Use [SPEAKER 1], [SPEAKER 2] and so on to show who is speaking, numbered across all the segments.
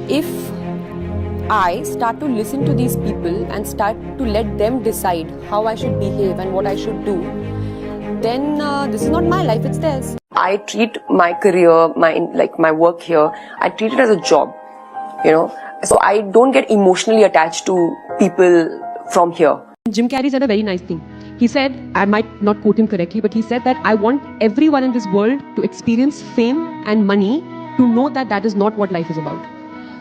[SPEAKER 1] if I start to listen to these people and start to let them decide how I should behave and what I should do, then this is not my life, it's theirs. I treat my career, my work here, I treat it as a job, so I don't get emotionally attached to people from here.
[SPEAKER 2] Jim Carrey said a very nice thing. He said, I might not quote him correctly, but he said that I want everyone in this world to experience fame and money to know that that is not what life is about.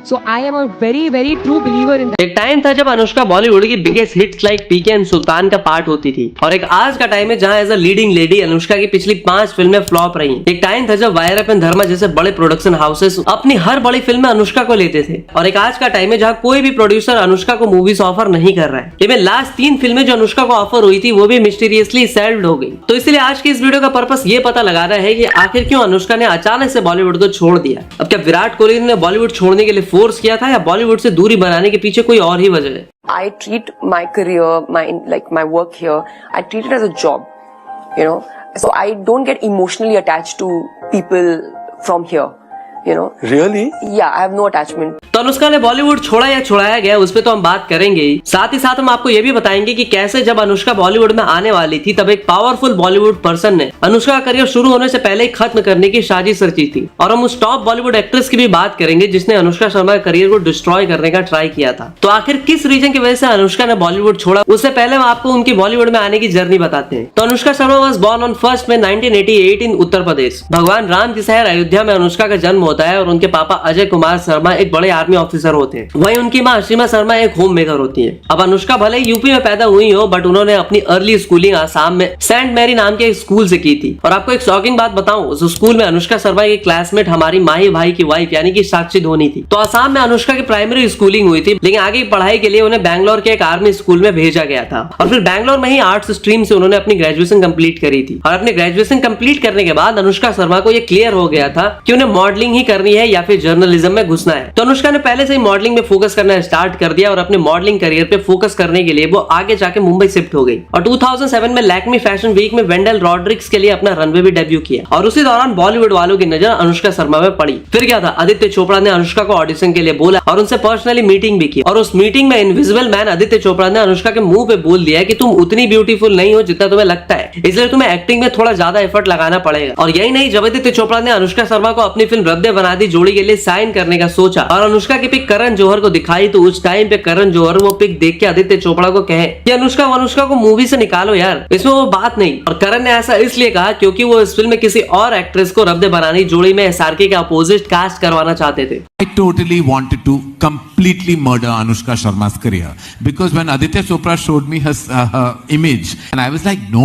[SPEAKER 2] So I am a very, very true believer in that.
[SPEAKER 3] एक time था जब Anushka Bollywood की biggest hits like PK and Sultan का part होती थी, और एक आज का टाइम है जहां as a leading lady Anushka की पिछली 5 फिल्में फ्लॉप रही। एक टाइम था जब वायरअप एंड धर्मा जैसे बड़े प्रोडक्शन हाउसेस अपनी हर बड़ी फिल्म में अनुष्का को लेते थे, और एक आज का टाइम है जहां कोई भी प्रोड्यूसर अनुष्का को मूवीज ऑफर नहीं कर रहा है। इवन लास्ट 3 फिल्में जो अनुष्का को ऑफर हुई थी वो भी मिस्टीरियसली सेल्ड हो गई। तो इसलिए आज की इस वीडियो का पर्पस ये पता लगाना है कि आखिर क्यों अनुष्का ने अचानक से बॉलीवुड को छोड़ दिया। अब क्या विराट कोहली ने बॉलीवुड छोड़ने के लिए फोर्स किया था, या बॉलीवुड से दूरी बनाने के पीछे कोई और ही वजह है?
[SPEAKER 1] I treat my career, my work here, I treat it as a job, so I don't get emotionally attached to people from here. Really? Yeah, I have no attachment.
[SPEAKER 3] तो अनुष्का ने बॉलीवुड छोड़ा या छुड़ाया गया उस पे तो हम बात करेंगे ही, साथ ही साथ हम आपको ये भी बताएंगे कि कैसे जब अनुष्का बॉलीवुड में आने वाली थी तब एक पावरफुल बॉलीवुड पर्सन ने अनुष्का का करियर शुरू होने से पहले ही खत्म करने की साजिश रची थी। और हम उस टॉप बॉलीवुड एक्ट्रेस की भी बात करेंगे जिसने अनुष्का शर्मा के करियर को डिस्ट्रॉय करने का ट्राई किया था। तो आखिर किस रीजन की वजह से अनुष्का ने बॉलीवुड छोड़ा, उससे पहले हम आपको उनकी बॉलीवुड में आने की जर्नी बताते हैं। तो Anushka Sharma was born on 1 मई 1988 इन उत्तर प्रदेश। भगवान राम के शहर अयोध्या में अनुष्का का जन्म होता है, और उनके पापा अजय कुमार शर्मा एक बड़े आर्मी ऑफिसर होते हैं। वहीं उनकी मां असीमा शर्मा एक होम मेकर होती है। अब अनुष्का भले यूपी में पैदा हुई हो, बट उन्होंने अपनी अर्ली स्कूलिंग आसाम में सेंट मैरी नाम के एक स्कूल से की थी। और आपको एक शॉकिंग बात बताऊं, उस स्कूल में अनुष्का शर्मा की क्लासमेट हमारी माही भाई की वाइफ यानी कि साक्षी धोनी थी। तो आसाम में अनुष्का की प्राइमरी स्कूलिंग हुई थी, लेकिन आगे की पढ़ाई के लिए उन्हें बैंगलोर के एक आर्मी स्कूल में भेजा गया था, और फिर बैंगलोर में ही आर्ट्स स्ट्रीम से उन्होंने अपनी ग्रेजुएशन कंप्लीट करी थी। और अपनी ग्रेजुएशन कंप्लीट करने के बाद अनुष्का शर्मा को यह क्लियर हो गया था कि उन्हें मॉडलिंग ही करनी है या फिर जर्नलिज्म में घुसना है। तो अनुष्का ने पहले से ही मॉडलिंग में फोकस करना स्टार्ट कर दिया, और अपने मॉडलिंग करियर पे फोकस करने के लिए वो आगे जाके मुंबई शिफ्ट हो गई, और 2007 में लैक्मी फैशन वीक में वेंडल रॉड्रिक्स के लिए अपना रनवे भी डेब्यू किया। और उसी दौरान बॉलीवुड वालों की नजर अनुष्का शर्मा में पड़ी। फिर क्या था, आदित्य चोपड़ा ने अनुष्का को ऑडिशन के लिए बोला और उनसे पर्सनली मीटिंग भी की, और उस मीटिंग में इनविजिबल मैन आदित्य चोपड़ा ने अनुष्का के मुंह पे बोल दिया कि तुम उतनी ब्यूटीफुल नहीं हो जितना तुम्हें लगता है, इसलिए तुम्हें एक्टिंग में थोड़ा ज्यादा एफर्ट लगाना पड़ेगा। और यही नहीं, जब आदित्य चोपड़ा ने अनुष्का शर्मा को अपनी फिल्म रब दे बना दी जोड़ी के लिए साइन करने का सोचा और अनुष्का की पिक करण जौहर को दिखाई, तो उस टाइम पे करण जौहर वो पिक देख के आदित्य चोपड़ा को कहे कि अनुष्का को मूवी से निकालो यार, इसमें वो बात नहीं। और करण ने ऐसा इसलिए कहा क्योंकि वो इस फिल्म में किसी और एक्ट्रेस को रब दे बनानी जोड़ी में एसआरके के अपोजिट कास्ट करवाना चाहते थे।
[SPEAKER 4] I totally wanted to completely murder Anushka Sharma's career, because when Aditya Chopra showed me her image, and I was like, no,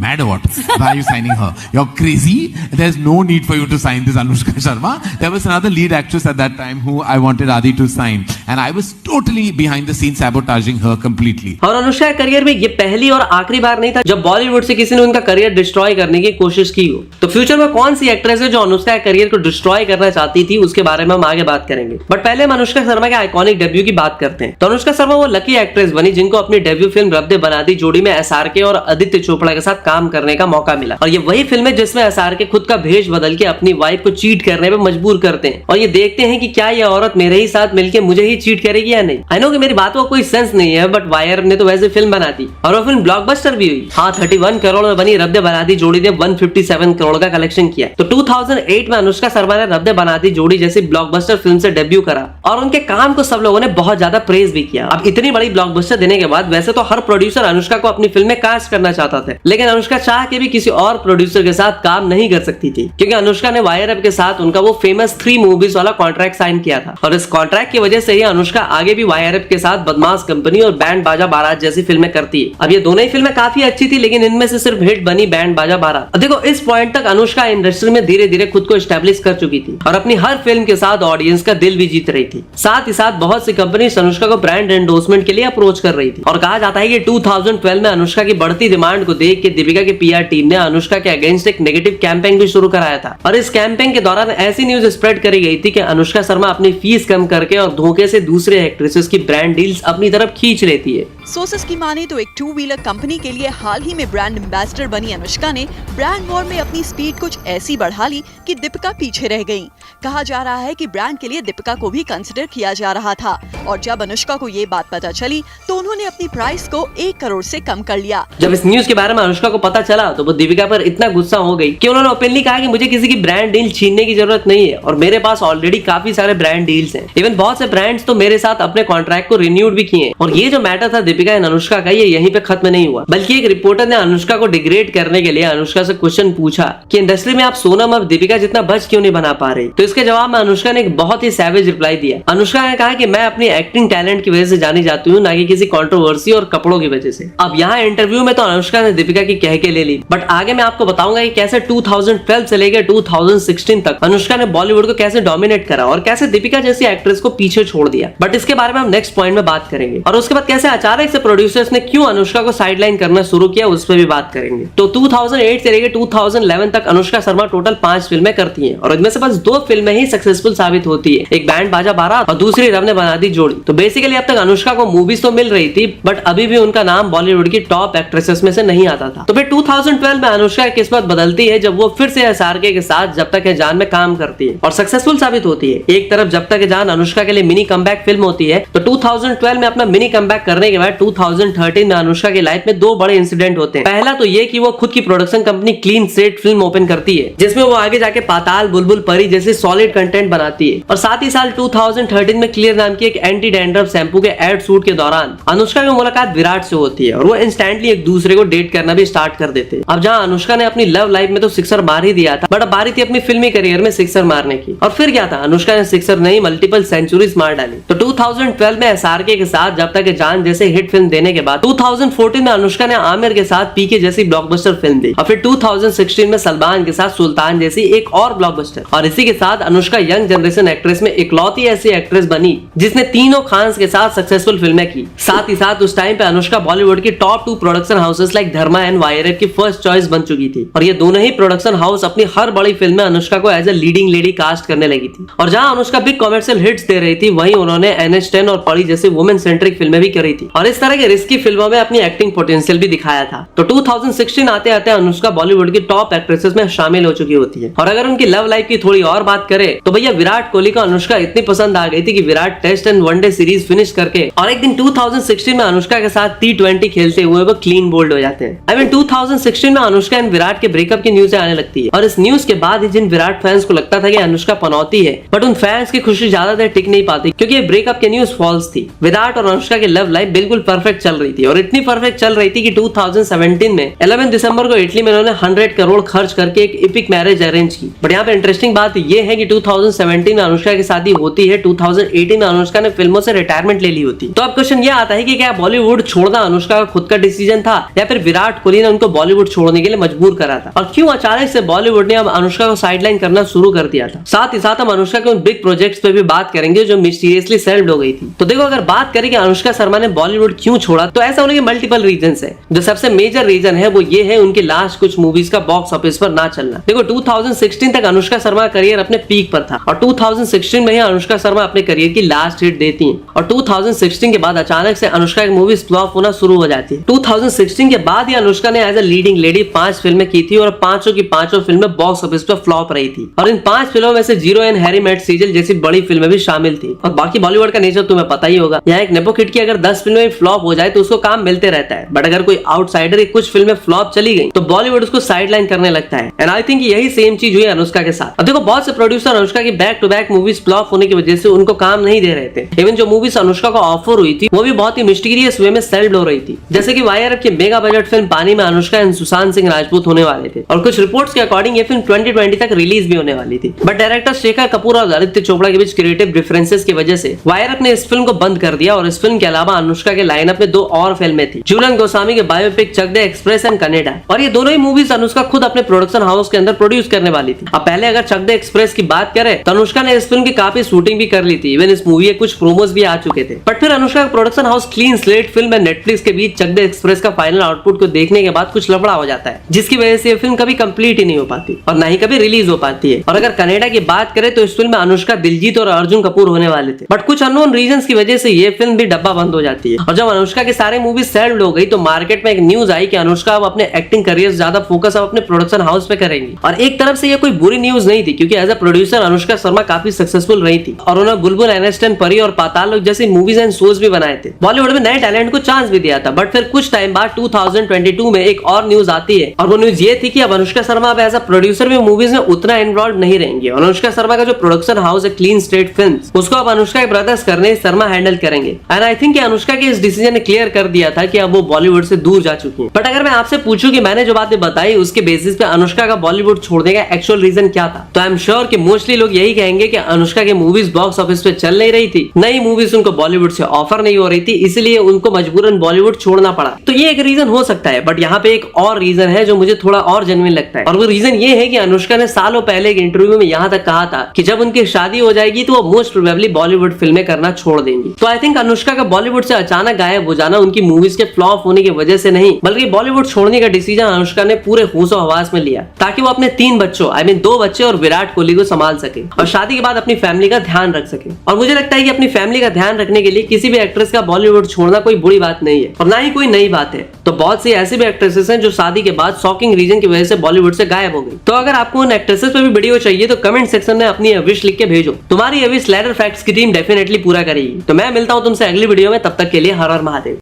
[SPEAKER 4] mad or what? Why are you signing her? You're crazy. There's no need for you to sign this Anushka Sharma. There was another lead actress at that time who I wanted Adi to sign, and I was totally behind the scenes sabotaging her completely.
[SPEAKER 3] और अनुष्का के career में ये पहली और आखिरी बार नहीं था जब बॉलीवुड से किसी ने उनका करियर डिस्ट्रॉय करने की कोशिश की हो। तो फ्यूचर में कौन सी एक्ट्रेस है जो अनुष्का के करियर को डिस्ट्रॉय करना चाहती थी, उसके बारे में हम आगे बात करेंगे। बट पहले हम अनुष्का शर्मा के आइकॉनिक डेब्यू की बात करते हैं। तो अनुष्का शर्मा वो लकी एक्ट्रेस बनी जिनको अपनी डेब्यू फिल्म रब दे बना दी जोड़ी में एसआरके और आदित्य चोपड़ा के साथ काम करने का मौका मिला। और ये वही फिल्म है जिसमें एसआरके खुद का भेष बदल के अपनी वाइफ को चीट करने पे मजबूर करते हैं, और ये देखते हैं कि क्या ये औरत मेरे ही साथ मिलकर मुझे ही चीट करेगी या नहीं। आई नो कि मेरी बातों का कोई सेंस नहीं है, बट वायर ने तो वैसे फिल्म बना दी और वो फिल्म ब्लॉकबस्टर भी हुई। हाँ, 31 करोड़ में बनी रब दे बना दी जोड़ी ने 157 करोड़ का कलेक्शन किया। तो 2008 में अनुष्का शर्मा ने रब दे बना दी जोड़ी जैसी ब्लॉकबस्टर फिल्म से डेब्यू करा, और उनके काम को सब लोगों ने बहुत ज्यादा प्रेज भी किया। अब इतनी बड़ी ब्लॉकबस्टर देने के बाद वैसे तो हर प्रोड्यूसर अनुष्का को अपनी फिल्म में कास्ट करना चाहता था, लेकिन अनुष्का चाह के भी किसी और प्रोड्यूसर के साथ काम नहीं कर सकती थी, क्योंकि अनुष्का ने वायरअप के साथ उनका वो फेमस 3 मूवीज वाला कॉन्ट्रैक्ट साइन किया था। और इस कॉन्ट्रैक्ट की वजह से ही अनुष्का आगे भी वायरअप के साथ बदमाश कंपनी और बैंड बाजा बारात जैसी फिल्में करती है। अब ये दोनों ही फिल्में काफी अच्छी थी, लेकिन इनमें से सिर्फ हिट बनी बैंड बाजा बारात। देखो, इस पॉइंट तक अनुष्का इंडस्ट्री में धीरे धीरे खुद को एस्टेब्लिश कर चुकी थी और अपनी हर फिल्म के साथ ऑडियंस का दिल भी जीत रही थी। साथ ही साथ बहुत सी कंपनी अनुष्का को ब्रांड एंडोर्समेंट के लिए अप्रोच कर रही थी। और कहा जाता है कि 2012 में अनुष्का की बढ़ती डिमांड को देख के दीपिका की पीआर टीम ने अनुष्का के अगेंस्ट एक नेगेटिव कैंपेन भी शुरू कराया था। और इस कैंपेन के दौरान ऐसी न्यूज स्प्रेड करी गई थी कि अनुष्का शर्मा अपनी फीस कम करके और धोखे से दूसरे एक्ट्रेसेस की ब्रांड डील्स अपनी तरफ खींच लेती है।
[SPEAKER 5] सोर्सेस की माने तो एक 2 व्हीलर कंपनी के लिए हाल ही में ब्रांड एम्बेसडर बनी अनुष्का ने ब्रांड वॉर में अपनी स्पीड कुछ ऐसी बढ़ा ली कि दीपिका पीछे रह गयी। कहा जा रहा है कि ब्रांड के लिए दीपिका को भी कंसिडर किया जा रहा था और जब अनुष्का को ये बात पता चली तो उन्होंने अपनी प्राइस को 1 करोड़ से कम कर लिया।
[SPEAKER 3] जब इस न्यूज के बारे में अनुष्का को पता चला तो वो दीपिका पर इतना गुस्सा हो गई कि उन्होंने ओपनली कहा कि मुझे किसी की ब्रांड डील छीनने की जरूरत नहीं है और मेरे पास ऑलरेडी काफी सारे ब्रांड डील्स हैं। इवन बहुत से ब्रांड्स तो मेरे साथ अपने कॉन्ट्रैक्ट को रिन्यूड भी किए। और ये जो मैटर था दीपिका एंड अनुष्का का, ये यहीं पे खत्म नहीं हुआ, बल्कि एक रिपोर्टर ने अनुष्का को डिग्रेड करने के लिए अनुष्का से क्वेश्चन पूछा कि इंडस्ट्री में आप सोनम और दीपिका जितना बच क्यों नहीं बना पा रही। तो इसके जवाब में अनुष्का ने एक बहुत ही सैवेज रिप्लाई दिया। अनुष्का ने कहा कि मैं अपनी एक्टिंग टैलेंट की वजह से जानी जाती हूँ, ना कि किसी कंट्रोवर्सी और कपड़ों की वजह से। अब यहाँ इंटरव्यू में तो अनुष्का ने दीपिका की कह के ले ली, बट आगे मैं आपको बताऊंगा कि कैसे 2012 से लेकर 2016 तक अनुष्का ने बॉलीवुड को कैसे डोमिनेट करा और कैसे दीपिका जैसी एक्ट्रेस को पीछे छोड़ दिया। बट इसके बारे में हम नेक्स्ट पॉइंट में बात करेंगे। और उसके बाद कैसे अचानक से प्रोड्यूसर्स ने क्यों अनुष्का को साइडलाइन करना शुरू किया, उस पर भी बात करेंगे। तो 2008 से लेकर 2011 तक अनुष्का शर्मा टोटल 5 फिल्में करती हैं और इनमें से बस 2 फिल्में ही सक्सेसफुल साबित होती है, एक बैंड बाजा बारात और दूसरी रब ने बना दी जोड़ी। तो बेसिकली अब तक अनुष्का को मूवीज तो मिल रही थी, बट अभी भी उनका नाम बॉलीवुड की टॉप एक्ट्रेसेस में से नहीं आता था। तो फिर 2012 में अनुष्का की किस्मत बदलती है जब वो फिर से एसआरके के साथ जब तक है जान में काम करती है और सक्सेसफुल साबित होती है। एक तरफ जब तक है जान अनुष्का के लिए मिनी कमबैक फिल्म होती है, तो 2012 में अपना मिनी कमबैक करने के बाद 2013 में अनुष्का की लाइफ में 2 बड़े इंसिडेंट होते हैं। पहला तो ये कि वो खुद की production company clean slate film open करती है, जिसमें वो आगे जाके पाताल, बुलबुल, परी जैसे सॉलिड कंटेंट बनाती है। और साथ ही साल 2013 में क्लियर नाम की एक एंटी डैंड्रफ शैम्पू के एड शूट के दौरान अनुष्का की मुलाकात विराट से होती है और वो इंस्टेंटली एक दूसरे को डेट करना भी स्टार्ट कर देते हैं। अब जहां अनुष्का ने अपनी लव लाइफ में तो सिक्सर मार ही दिया था, बट अब बारी थी अपनी फिल्मी करियर में सिक्सर मारने की। और फिर क्या था, अनुष्का ने सिक्सर नहीं मल्टीपल सेंचुरीज मार डाली। तो 2012 में एसआरके के साथ जब तक जान जैसे हिट फिल्म देने के बाद 2014 में अनुष्का ने आमिर के साथ पीके जैसी ब्लॉकबस्टर फिल्म दी और फिर 2016 में सलमान के साथ सुल्तान जैसी एक और ब्लॉकबस्टर। और इसी के साथ अनुष्का यंग जनरेशन एक्ट्रेस में इकलौती ऐसी एक्ट्रेस बनी जिसने तीनों खान्स के साथ सक्सेसफुल फिल्में की। साथ ही साथ उस टाइम पे अनुष्का बॉलीवुड की top 2 production houses like Dharma and YRF की फर्स्ट चॉइस बन चुकी थी और ये दोनों ही प्रोडक्शन हाउस अपनी हर बड़ी फिल्म में अनुष्का को as a leading lady cast करने लगी थी। और जहां अनुष्का बिग कमर्शियल हिट्स दे रही थी, वहीं उन्होंने NH10 और परी जैसी वुमेन सेंट्रिक फिल्में भी करी थी और इस तरह के रिस्की फिल्मों में अपनी एक्टिंग पोटेंशियल भी दिखाया था। तो 2016 आते आते अनुष्का बॉलीवुड की टॉप एक्ट्रेसेस में शामिल हो चुकी होती है। और अगर उनकी लव लाइफ की थोड़ी और बात करें तो भैया विराट कोहली को अनुष्का इतनी पसंद आ गई थी कि Virat test and one day series finish करके और एक दिन 2016 में अनुष्का के साथ T20 खेलते हुए वो क्लीन बोल्ड हो जाते हैं। आई मीन 2016 में अनुष्का एंड विराट के ब्रेकअप की न्यूज आने लगती है और इस न्यूज के बाद ही जिन विराट फैंस को लगता था कि अनुष्का पनौती है, बट उन फैंस की खुशी ज्यादा देर टिक नहीं पाती क्योंकि ये ब्रेकअप की न्यूज फॉल्स थी। विराट और अनुष्का की लव लाइफ बिल्कुल परफेक्ट चल रही थी और इतनी परफेक्ट चल रही थी कि 2017 में 11 दिसंबर को इटली में उन्होंने 100 करोड़ खर्च करके एक एपिक मैरिज अरेंज की। बट यहाँ पे इंटरेस्टिंग बात ये है कि 2017 में अनुष्का की शादी होती है, 2018 में अनुष्का ने फिल्मों से रिटायरमेंट ले ली होती। तो अब क्वेश्चन ये आता है कि क्या बॉलीवुड छोड़ना अनुष्का का खुद का डिसीजन था या फिर विराट कोहली ने उनको बॉलीवुड छोड़ने के लिए मजबूर करा था, और क्यों अचानक से बॉलीवुड ने अब अनुष्का को साइडलाइन करना शुरू कर दिया था। साथ ही साथ हम अनुष्का के उन बिग प्रोजेक्ट्स पे भी बात करेंगे जो मिस्टीरियसली सेल्ड हो गई थी। तो देखो, अगर बात करें कि अनुष्का शर्मा ने बॉलीवुड क्यों छोड़ा, तो ऐसा होने के मल्टीपल रीजंस है। जो सबसे मेजर रीजन है वो ये है उनकी लास्ट कुछ मूवीज का बॉक्स ऑफिस पर ना चलना। देखो 2016 तक अनुष्का शर्मा करियर अपने पीक पर था और 2016 में ही अनुष्का शर्मा अपने करियर की लास्ट हिट देती हैं और 2016 के बाद अचानक से अनुष्का की मूवीज फ्लॉप होना शुरू हो जाती है। 2016 के बाद ही अनुष्का ने एज ए लीडिंग लेडी 5 फिल्में की थी और पांचों की पांचों फिल्में बॉक्स ऑफिस पर फ्लॉप रही थी और इन 5 फिल्मों में से जीरो एंड हैरी मेट सीजल जैसी बड़ी फिल्में भी शामिल थी। और बाकी बॉलीवुड का नेचर तुम्हें पता ही होगा, यहाँ एक नेपो किड की अगर 10 फिल्में फ्लॉप हो जाए तो उसको काम मिलते रहता है, बट अगर कोई आउटसाइडर की कुछ फिल्में फ्लॉप चली गई तो बॉलीवुड उसको साइडलाइन करने लगता है। एंड आई थिंक यही सेम चीज हुई अनुष्का के साथ। अब देखो, बहुत से प्रोड्यूसर अनुष्का की back to back movies flop होने की वजह से उनको काम नहीं दे रहे थे। इवन जो मूवीज अनुष्का को ऑफर हुई थी वो भी बहुत ही मिस्टीरियस वे में सेल्ड हो रही थी, जैसे कि वाईआरएफ की मेगा बजट फिल्म पानी में अनुष्का एंड सुशांत सिंह राजपूत होने वाले थे और कुछ रिपोर्ट्स के अकॉर्डिंग ये फिल्म 2020 तक रिलीज भी होने वाली थी, बट डायरेक्टर शेखर कपूर और आदित्य चोपड़ा के बीच क्रिएटिव डिफरेंसेस की वजह से वाईआरएफ ने इस फिल्म को बंद कर दिया और इस फिल्म के अलावा अनुष्का के लाइनअप में 2 और फिल्में थी, झूलन गोस्वामी के biopic Chakda Xpress and कनाडा, और ये दोनों ही मूवीज अनुष्का खुद अपने प्रोडक्शन हाउस के अंदर प्रोड्यूस करने वाली थी। अब पहले अगर चक दे एक्सप्रेस की बात करें तो अनुष्का ने इस फिल्म की काफी शूटिंग भी कर ली थी, इवन इस मूवी के कुछ प्रोमोस भी आ चुके थे, बट फिर अनुष्का का production house clean slate film and Netflix के बीच चक दे एक्सप्रेस का फाइनल आउटपुट को देखने के बाद कुछ लफड़ा हो जाता है, जिसकी वजह से ये फिल्म कभी कंप्लीट ही नहीं हो पाती और ना ही कभी रिलीज हो पाती है। और अगर कनाडा की बात करें तो इस फिल्म में अनुष्का, दिलजीत और अर्जुन कपूर होने वाले थे, बट कुछ अननोन रीजंस की वजह से ये फिल्म भी डब्बा बंद हो जाती है। और और जब अनुष्का के सारे मूवीज सेल्ड हो गई तो मार्केट में एक न्यूज आई कि अनुष्का अब अपने एक्टिंग करियर ज्यादा फोकस अब अपने प्रोडक्शन हाउस पे करेंगी। और एक तरफ से ये कोई बुरी न्यूज नहीं थी क्योंकि as a producer Anushka Sharma काफी सक्सेसफुल रही थी और उन्होंने बुलबुल, एनएस्टन, परी और पाताल लोक जैसी मूवीज एंड शोज भी बनाए थे। बॉलीवुड में नए टैलेंट को चांस भी दिया था। बट फिर कुछ टाइम बाद 2022 में एक और न्यूज आती है और वो न्यूज ये थी कि अब अनुष्का शर्मा अब एज अ प्रोड्यूसर भी मूवीज में उतना इन्वॉल्व नहीं रहेंगे। अनुष्का शर्मा का जो प्रोडक्शन हाउस है क्लीन स्टेट फिल्म्स, उसको अब अनुष्का के ब्रदर्स करने शर्मा हैंडल करेंगे। एंड आई थिंक अनुष्का के इस डिसीजन ने क्लियर कर दिया था कि अब वो बॉलीवुड से दूर जा चुकी है। बट अगर मैं आपसे पूछूं कि मैंने जो बातें बताई उसके बेसिस पे अनुष्का का बॉलीवुड छोड़ने का एक्चुअल रीजन क्या था, तो आई एम श्योर कि मोस्टली लोग यही कहेंगे कि अनुष्का की मूवीज बॉक्स ऑफिस पे चल नहीं रही थी, नई मूवीज उनको बॉलीवुड से ऑफर नहीं हो रही थी, इसलिए उनको मजबूरन बॉलीवुड छोड़ना पड़ा। तो ये एक रीजन हो सकता है। बट यहाँ पे एक और रीजन है जो मुझे थोड़ा और जेन्युइन लगता है और वो रीजन ये है कि अनुष्का ने सालों पहले एक इंटरव्यू में यहाँ तक कहा था कि जब उनकी शादी हो जाएगी तो वो मोस्ट प्रोबेबली बॉलीवुड फिल्में करना छोड़ देंगी। तो आई थिंक अनुष्का का बॉलीवुड से अचानक गायब हो जाना उनकी मूवीज के फ्लॉप होने की वजह से नहीं, बल्कि बॉलीवुड छोड़ने का डिसीजन अनुष्का ने पूरे होशो हवास में लिया ताकि वो अपने 3 बच्चों आई मीन 2 बच्चे और विराट कोहली को संभाल सके और शादी के बाद अपनी फैमिली का ध्यान रख सके। और मुझे लगता है कि अपनी फैमिली का ध्यान रखने के लिए किसी भी एक्ट्रेस का बॉलीवुड छोड़ना कोई बुरी बात नहीं है और ना ही कोई नई बात है। तो बहुत सी ऐसी भी एक्ट्रेसेस हैं जो शादी के बाद शॉकिंग रीजन की वजह से बॉलीवुड से गायब हो गई। तो अगर आपको उन एक्ट्रेसेस पे भी वीडियो चाहिए तो कमेंट सेक्शन में अपनी विश लिख के भेजो। तुम्हारी विश स्लैडर फैक्ट्स की टीम डेफिनेटली पूरा करेगी। तो मैं मिलता हूं तुमसे अगली वीडियो में, तब तक के लिए हर हर महादेव।